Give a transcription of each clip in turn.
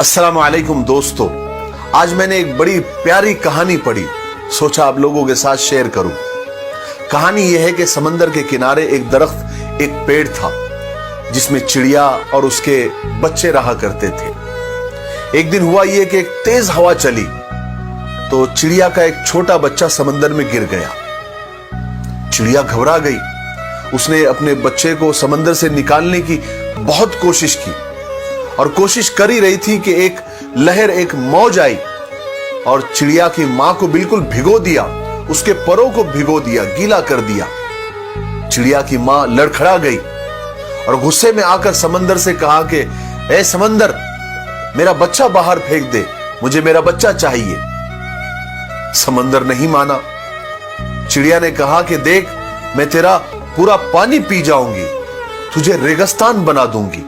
अस्सलाम वालेकुम दोस्तों, आज मैंने एक बड़ी प्यारी कहानी पढ़ी, सोचा आप लोगों के साथ शेयर करूं। कहानी यह है कि समंदर के किनारे एक दरख्त, एक पेड़ था जिसमें चिड़िया और उसके बच्चे रहा करते थे। एक दिन हुआ यह कि एक तेज हवा चली तो चिड़िया का एक छोटा बच्चा समंदर में गिर गया। चिड़िया घबरा गई। उसने अपने बच्चे को समंदर से निकालने की बहुत कोशिश की और कोशिश कर ही रही थी कि एक लहर, एक मौज आई और चिड़िया की मां को बिल्कुल भिगो दिया, उसके परों को भिगो दिया, गीला कर दिया। चिड़िया की मां लड़खड़ा गई और गुस्से में आकर समंदर से कहा कि ए समंदर, मेरा बच्चा बाहर फेंक दे, मुझे मेरा बच्चा चाहिए। समंदर नहीं माना। चिड़िया ने कहा कि देख, मैं तेरा पूरा पानी पी जाऊंगी, तुझे रेगिस्तान बना दूंगी।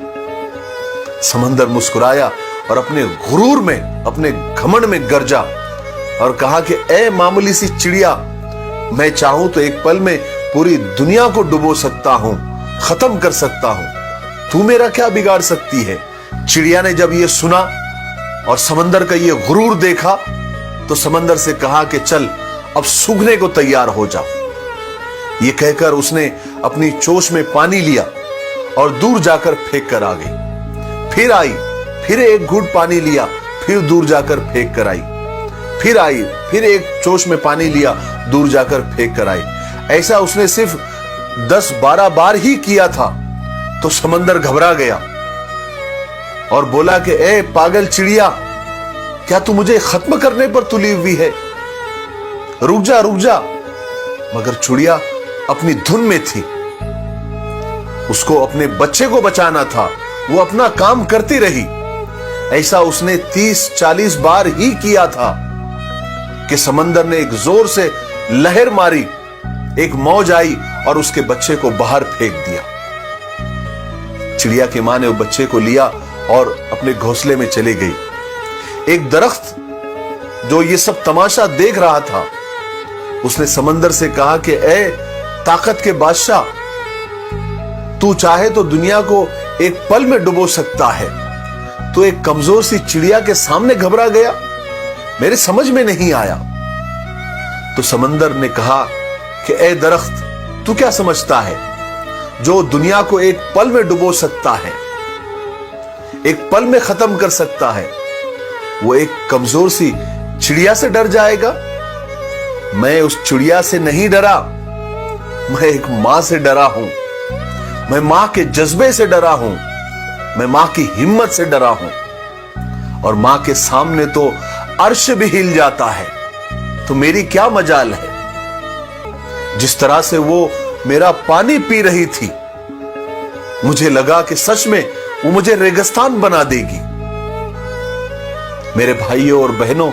समंदर मुस्कुराया और अपने गुरूर में, अपने घमंड में गरजा और कहा कि ए मामूली सी चिड़िया, मैं चाहूं तो एक पल में पूरी दुनिया को डुबो सकता हूं, खत्म कर सकता हूं, तू मेरा क्या बिगाड़ सकती है। चिड़िया ने जब यह सुना और समंदर का यह गुरूर देखा तो समंदर से कहा कि चल, अब सूखने को तैयार हो जा। यह कहकर उसने अपनी चोंच में पानी लिया और दूर जाकर फेंक कर आ गई। फिर आई, फिर एक घूंट पानी लिया, फिर दूर जाकर फेंक कर आई। फिर आई, फिर एक चोंच में पानी लिया, दूर जाकर फेंक कर आई। ऐसा उसने सिर्फ 10-12 बार ही किया था तो समंदर घबरा गया और बोला कि ए पागल चिड़िया, क्या तू मुझे खत्म करने पर तुली हुई है? रुक जा, रुक जा। मगर चिड़िया अपनी धुन में थी। उसको अपने बच्चे को बचाना था, वो अपना काम करती रही। ऐसा उसने 30-40 बार ही किया था कि समंदर ने एक जोर से लहर मारी, एक मौज आई और उसके बच्चे को बाहर फेंक दिया। चिड़िया की मां ने वो बच्चे को लिया और अपने घोंसले में चली गई। एक दरख्त जो ये सब तमाशा देख रहा था, उसने समंदर से कहा कि ए ताकत के बादशाह, तू चाहे तो दुनिया को एक पल में डुबो सकता है। तो एक कमजोर सी चिड़िया के सामने घबरा गया, मेरे समझ में नहीं आया। तो समंदर ने कहा कि ए दरख्त, तू क्या समझता है जो दुनिया को एक पल में डुबो सकता है, एक पल में खत्म कर सकता है, वो एक कमजोर सी चिड़िया से डर जाएगा? मैं उस चिड़िया से नहीं डरा, मैं एक मां से डरा हूं। मैं मां के जज्बे से डरा हूं, मैं मां की हिम्मत से डरा हूं। और मां के सामने तो अर्श भी हिल जाता है, तो मेरी क्या मजाल है। जिस तरह से वो मेरा पानी पी रही थी, मुझे लगा कि सच में वो मुझे रेगिस्तान बना देगी। मेरे भाइयों और बहनों,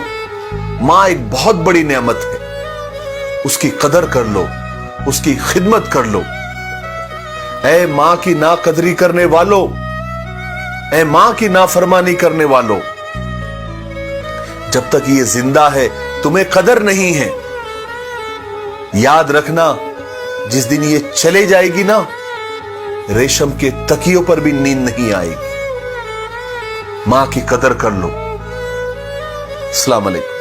मां एक बहुत बड़ी नेमत है, उसकी कदर कर लो, उसकी खिदमत कर लो। ऐ मां की नाकदरी करने वालों, ऐ मां की नाफरमानी करने वालों, जब तक ये जिंदा है तुम्हें कदर नहीं है। याद रखना, जिस दिन ये चले जाएगी ना, रेशम के तकियों पर भी नींद नहीं आएगी। मां की कदर कर लो। अस्सलाम वालेकुम।